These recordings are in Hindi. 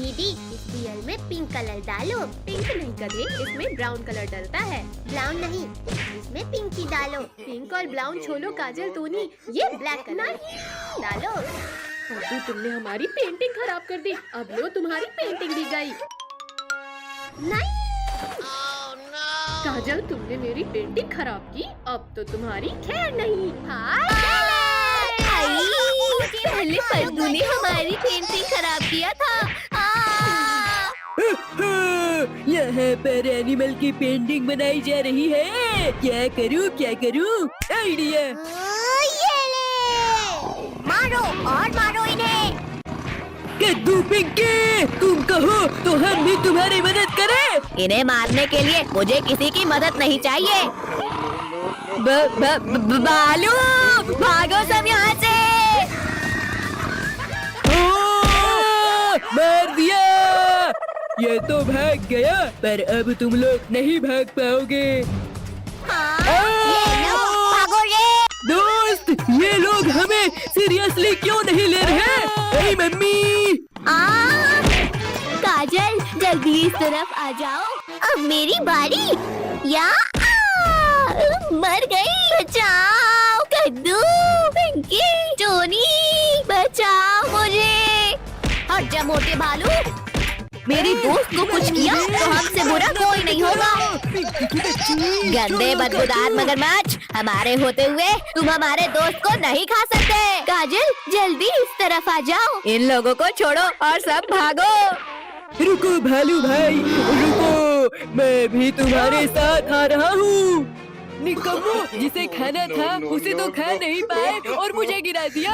दीदी इस बीयर में पिंक कलर डालो। पिंक नहीं गधे, इसमें ब्राउन कलर डलता है। ब्राउन नहीं, इसमें पिंक ही डालो। पिंक और ब्राउन छोड़ो काजल तूनी, ये ब्लैक कलर डालो। अभी तुमने हमारी पेंटिंग खराब कर दी। अब लो तुम्हारी पेंटिंग भी गई। नहीं काजल तुमने मेरी पेंटिंग खराब की, अब तो तुम्हारी खैर नहीं। पहले पद्दू ने हमारी पेंटिंग खराब किया था। यहाँ पर एनिमल की पेंटिंग बनाई जा रही है। क्या करूँ आइडिया। ये ले, मारो और मारो इन्हें। कद्दू पिंकी, तुम कहो तो हम भी तुम्हारी मदद करें। इन्हें मारने के लिए मुझे किसी की मदद नहीं चाहिए। बालू भागो सब यहाँ से। मार दिया। ये तो भाग गया, पर अब तुम लोग नहीं भाग पाओगे। भागो रे। दोस्त, ये लोग हमें सीरियसली क्यों नहीं ले रहे? अरे मम्मी। काजल जल्दी इस तरफ आ जाओ। अब मेरी बारी। या मर गई। बचाओ कद्दू, पिंकी, टोनी, बचाओ मुझे। हट जा मोटे भालू। मेरी दोस्त को कुछ किया तो हमसे बुरा कोई नहीं होगा। गंदे बदबूदार मगरमच्छ, हमारे होते हुए तुम हमारे दोस्त को नहीं खा सकते। काजल जल्दी इस तरफ आ जाओ। इन लोगों को छोड़ो और सब भागो। रुको भालू भाई, रुको, मैं भी तुम्हारे साथ आ रहा हूँ। निकम्मो, जिसे खाना था उसे तो खा नहीं पाए और मुझे गिरा दिया।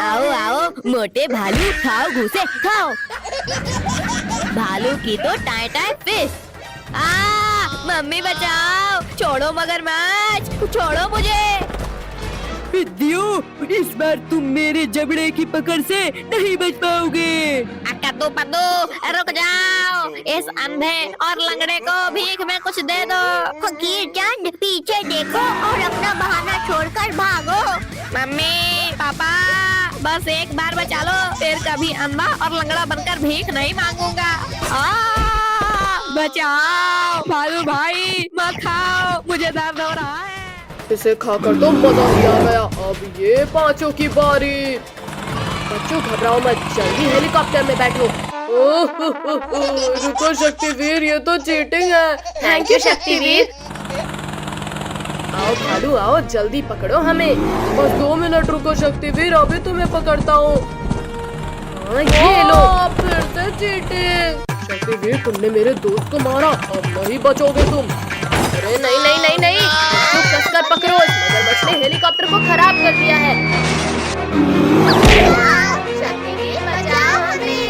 आओ आओ मोटे भालू, खाओ घुसे खाओ। भालू की तो टाई टाई फिश। मम्मी बचाओ, छोड़ो मगरमच्छ, छोड़ो मुझे। विद्यो, इस बार तुम मेरे जबड़े की पकड़ से नहीं बच पाओगे। कद्दू पद्दू रुक जाओ, इस अंधे और लंगड़े को भीख में कुछ दे दो। फकीर चंद पीछे देखो और अपना बहाना छोड़कर भागो। मम्मी पापा, बस एक बार बचा लो, फिर कभी अंधा और लंगड़ा बनकर भीख नहीं मांगूंगा। बचाओ भालू भाई, मत खाओ, मुझे दर्द हो रहा है। इसे खाकर तो मजा ही आ गया। अब ये पांचों की बारी। बच्चों घबराओ मत, जल्दी हेलीकॉप्टर में बैठो। रुको शक्तिवीर, ये तो चीटिंग है। Thank you Shaktiveer. आओ भालू आओ, जल्दी पकड़ो हमें। बस 2 मिनट रुको शक्तिवीर, अभी तुम्हें पकड़ता हूँ। ये लो। फिर से चीटिंग। शक्तिवीर तुमने मेरे दोस्त को मारा, अब नहीं बचोगे तुम। अरे नहीं नहीं नहीं नहीं, इसको कसकर पकड़ो। इस मगरमच्छ ने हेलीकॉप्टर को खराब कर दिया है। शक्तिवीर बचाओ हमें।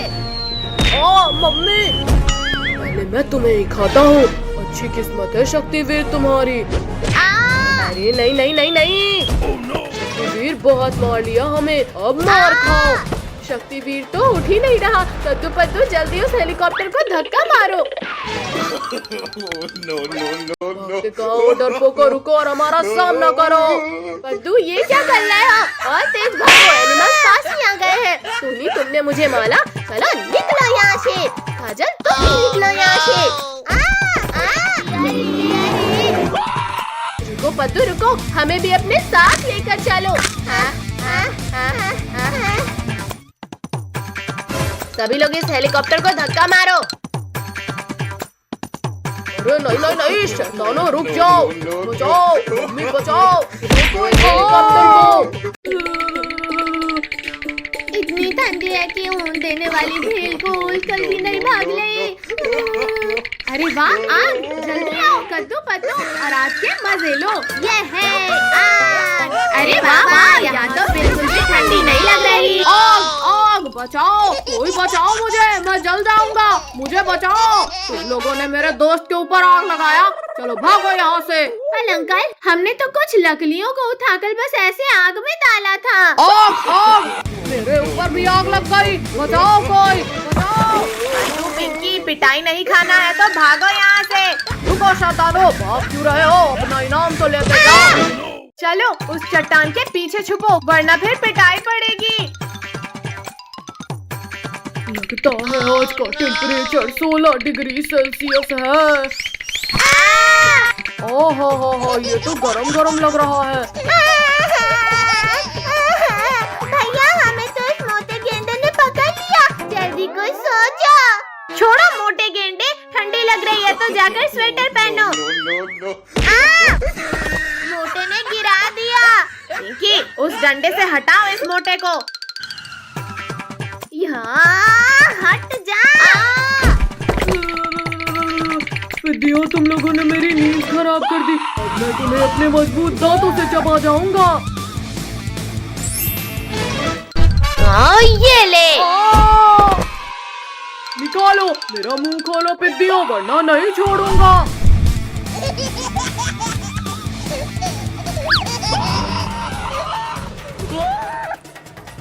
ओ मम्मी, पहले मैं तुम्हें ही खाता हूँ। अच्छी किस्मत है शक्तिवीर तुम्हारी। अरे नहीं नहीं नहीं नहीं, शक्तिवीर बहुत मार लिया हमें, अब मार खाओ। शक्तिवीर तो उठ ही नहीं रहा। कद्दू पद्दू जल्दी उस हेलीकॉप्टर को धक्का मारो। डरपोको रुको और हमारा सामना करो। पद्दू ये क्या कर रहे हो? और तेज भागो, एनिमल्स पास ही आ गए हैं। तुमने मुझे मारा, चलो निकलो यहाँ से। काजल तुम भी निकलो यहाँ से। रुको पद्दू रुको, हमें भी अपने साथ लेकर चलो। सभी लोग इस हेलीकॉप्टर को धक्का मारो। अरे नहीं नहीं नहीं, शैतानों रुक जाओ। बचाओ मम्मी बचाओ, रोको इस हेलीकॉप्टर को। इतनी ठंडी है कि ऊन देने वाली भेल को उछल भी नहीं भाग ले। अरे वाह, जल्दी आओ कद्दू पद्दू और आज के मजे लो। ये है आग। अरे वाह वाह, यहाँ तो बिल्कुल भी ठंडी नहीं लग रही। आग बचाओ, कोई बचाओ मुझे, मैं जल जाऊंगा, मुझे बचाओ। तुम लोगों ने मेरे दोस्त के ऊपर आग लगाया, चलो भागो यहाँ से। अंकल, हमने तो कुछ लकड़ियों को उठाकर बस ऐसे आग में डाला था। आग आग, मेरे ऊपर भी आग लग गई, बचाओ कोई, बचाओ। पिंकी, पिटाई नहीं खाना है तो भागो यहाँ से। रुको शैतानो, भाग क्यों रहे हो? अपना इनाम तो लेते जाओ। चलो उस चट्टान के पीछे छुपो, वरना फिर पिटाई पड़ेगी। लगता है आज का टेम्परेचर 16 डिग्री सेल्सियस है। ओहो ये तो गरम गरम लग रहा है। भैया हमें तो इस मोटे गेंडे ने पकड़ लिया, जल्दी कोई सो जाओ। छोड़ो मोटे गेंडे, ठंडी लग रही है तो जाकर स्वेटर पहनो। मोटे ने गिरा दिया। पिंकी उस डंडे से हटाओ इस मोटे को। यहाँ हट जा। विद्या तुम लोगों ने मेरी नींद खराब कर दी। अब मैं तुम्हें अपने मजबूत दांतों से चबा जाऊंगा। ये ले। निकालो मेरा मुंह खोलो पिद्दियों, वरना नहीं छोड़ूंगा।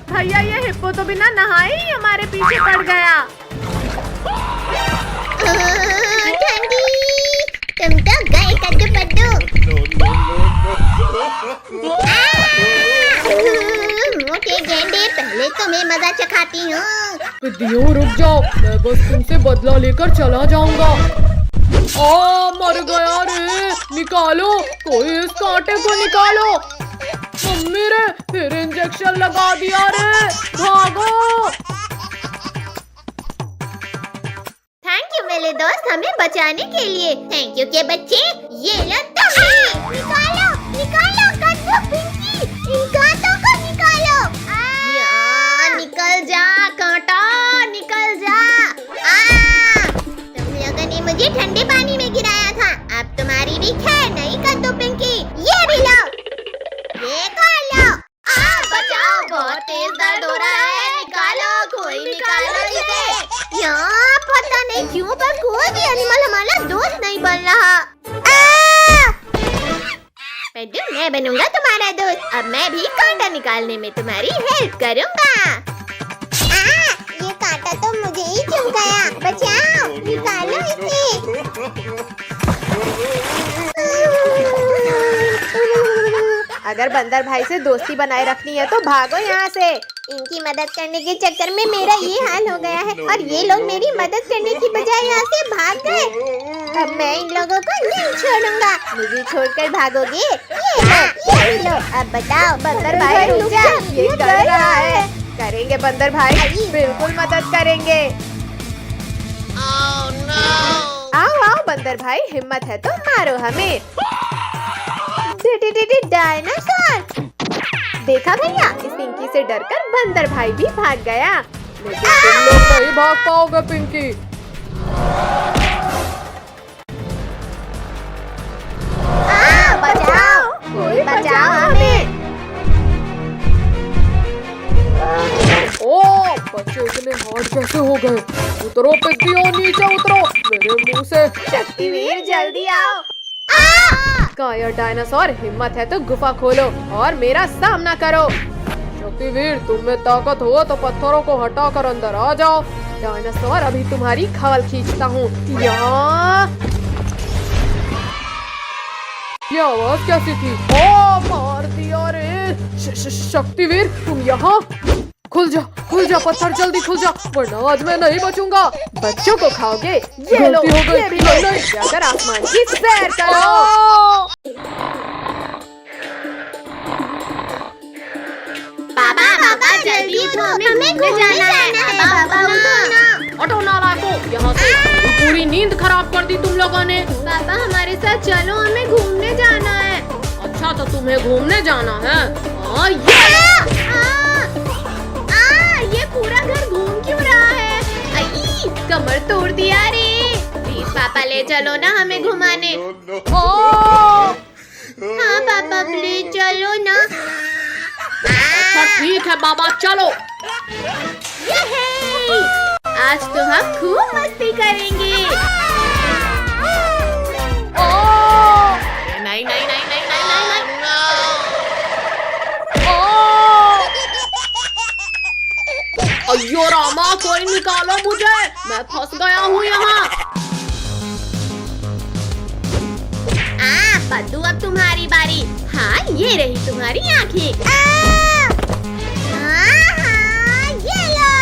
भैया ये हिप्पो तो बिना नहाए ही हमारे पीछे पड़ गया। ठंडी, तुम तो गए कद्दू पद्दू। मोटे गेंडे, पहले तुम्हें मजा चखाती हूँ। पिद्दियों रुक जाओ, मैं बस तुमसे बदला लेकर चला जाऊंगा। मर गया रे, निकालो कोई इस कांटे को निकालो। मम्मी रे फिर इंजेक्शन लगा दिया रे, भागो। थैंक यू मेरे दोस्त हमें बचाने के लिए। थैंक यू के बच्चे, ये लो तुम्हें। निकालो निकालो कद्दू पिंकी, इन कांटों को निकालो। निकल जा कांटा, निकल जा। तुम लोगों ने मुझे ठंडे पानी में गिराया था, अब तुम्हारी भी खैर नहीं कद्दू पिंकी। ये भी लो, ये खा लो। बचाओ, बहुत तेज दर्द हो रहा है, निकालो कोई निकालो इसे। यहाँ पता नहीं क्यों पर कोई भी एनिमल हमारा दोस्त नहीं बन रहा। पेड्डू मैं बनूंगा तुम्हारा दोस्त, अब मैं भी कांटा निकालने में तुम्हारी हेल्प करूंगा। ये कांटा तो मुझे ही चुभ गया, बचाओ, निकालो इसे। अगर बंदर भाई से दोस्ती बनाए रखनी है तो भागो यहाँ से। इनकी मदद करने के चक्कर में मेरा ये हाल हो गया है और ये लोग मेरी मदद करने की बजाय यहाँ से भाग गए। अब मैं इन लोगों को नहीं छोड़ूंगा। मुझे छोड़कर भागोगे? ये लो। अब बताओ बंदर भाई रुक जा, ये कर रहा है। करेंगे बंदर भाई, बिल्कुल मदद करेंगे। आओ आओ बंदर भाई, हिम्मत है तो मारो हमें। डायनासोर। देखा भैया, इस पिंकी से डरकर बंदर भाई भी भाग गया। लेकिन तुम लोग नहीं भाग पाओगे पिंकी। बचाओ, कोई बचाओ हमें। बच्चे इतने हार्ड कैसे हो गए? उतरो पिद्दियों, नीचे उतरो मेरे मुंह से। शक्तिवीर जल्दी आओ। कायर डायनासोर, हिम्मत है तो गुफा खोलो और मेरा सामना करो। शक्तिवीर तुम में ताकत हो तो पत्थरों को हटाकर अंदर आ जाओ। डायनासोर अभी तुम्हारी खाल खींचता हूँ। ये आवाज कैसी थी? मार दिया रे। शक्तिवीर तुम यहाँ? खुल जा पत्थर, जल्दी खुल जा, वरना आज मैं नहीं बचूंगा। बच्चों को खाओगे? ये लो, ये भी लो। जाकर आसमान की सैर करो। पापा जल्दी उठो, हमें घूमने जाना है। पापा उठो ना। हटो नालायकों यहाँ से, पूरी नींद खराब कर दी तुम लोगों ने। पापा हमारे साथ चलो, हमें घूमने जाना है। अच्छा तो तुम्हें घूमने जाना है? ये पूरा घर घूम क्यों रहा है? कमर तोड़ दिया रे। प्लीज पापा ले चलो ना हमें घुमाने। हाँ पापा प्लीज चलो ना। अच्छा ठीक है बाबा, चलो। आज तो हम खूब मस्ती करेंगे। नहीं नहीं नहीं नहीं नहीं नहीं अयो रामा, कोई निकालो मुझे, मैं फंस गया हूँ यहाँ। पद्दू अब तुम्हारी बारी। हाँ ये रही तुम्हारी आँखें। ये लो।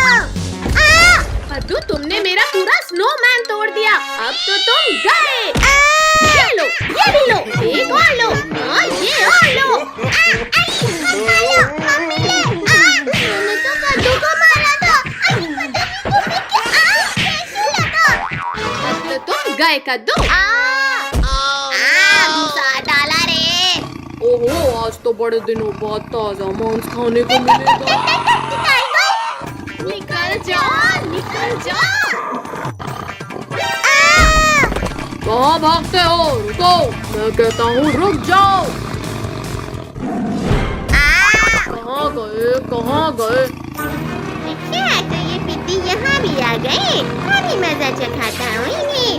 कद्दू, तुमने मेरा पूरा स्नोमैन तोड़ दिया। अब तो तुम गए। ये लो, ये भी लो, एक और लो, हाँ ये और लो। मैंने तो कद्दू को मारा था। अब तो तुम गए कद्दू। घुसा डाला रे। ओहो, आज तो बड़े दिनों बाद ताजा मांस खाने को मिलेगा। निकल जाओ, निकल जाओ। कहाँ भागते हो? रुको, मैं कहता हूँ रुक जाओ। कहाँ गए, कहाँ गए? अच्छा, तो ये पिद्दी यहाँ भी आ गए। अभी मजा चखाता हूँ इन्हें।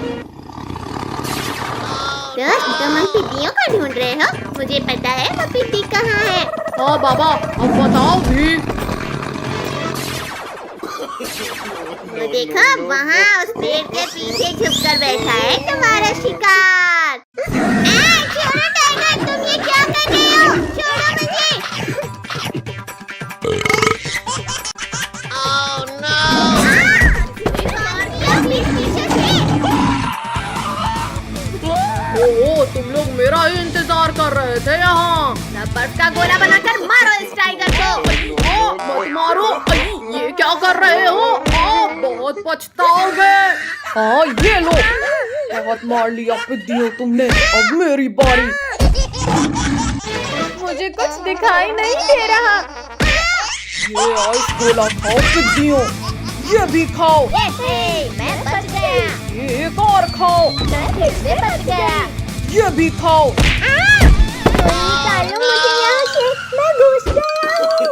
दोस्त, तुम उन पिद्दियों को ढूंढ रहे हो? मुझे पता है वो पिद्दी कहाँ है। हाँ बाबा, अब बताओ भी। वो देखो, वहाँ उस पेड़ के पीछे छुपकर बैठा है तुम्हारा शिकार। छोड़ो टाइगर, तुम ये क्या कर रहे हो? छोड़ो मुझे। पीछे से। ओहो, तुम लोग मेरा ही इंतजार कर रहे थे यहाँ। बर्फ का गोला बनाकर मारो इस टाइगर को। ओ, मत मारो। ये क्या कर रहे हो? बहुत पछताओगे। हाँ ये लो, बहुत मार लिया पिद्दियों तुमने। अब मेरी बारी। मुझे कुछ दिखाई नहीं दे रहा। ये आइस गोला खाओ पिद्दियों, ये भी खाओ। मैं बच गया। ये एक और खाओ, मैं फिर से बच गया। ये भी खाओ। निकालो मुझे यहाँ से, मैं घुस गया हूँ।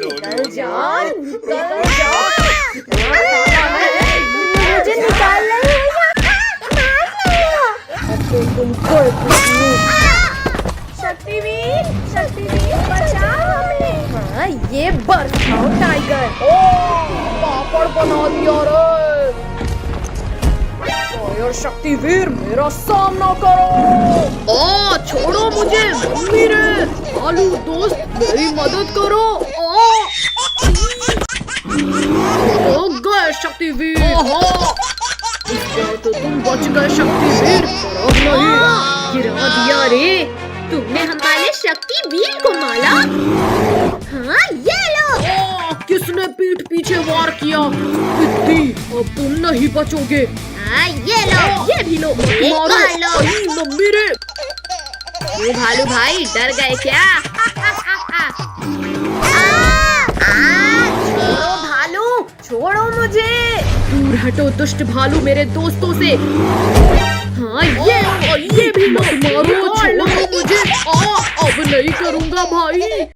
निकल जाओ, निकल जाओ। मुझे निकाल रहे हो या मार रहे हो? अब तो तुम गए पिद्दियों। शक्तिवीर, शक्तिवीर बचाओ हमें। हाँ, ये बर्फ खाओ टाइगर। ओ, पापड़ बना दिया रे। फायर शक्तिवीर, मेरा सामना करो। ओ, छोड़ो मुझे, मम्मी रे। आलू दोस्त, मेरी मदद करो। ओ गए शक्तिवीर। इस बार तो तुम बच गए शक्तिवीर, पर अब नहीं। गिरा दिया रे। तुमने हमारे शक्तिवीर को मारा। हाँ ये लो। किसने पीठ पीछे वार किया? पिद्दी, अब तुम नहीं बचोगे। हाँ ये लो, ये भी लो, एक मारो। और लो। आई, मम्मी रे। ओ भालू भाई, डर गए क्या? छोड़ो भालू, छोड़ो मुझे। दूर हटो दुष्ट भालू मेरे दोस्तों से। हाँ ये भी मत मारो, छोड़ो मुझे। अब नहीं करूँगा भाई।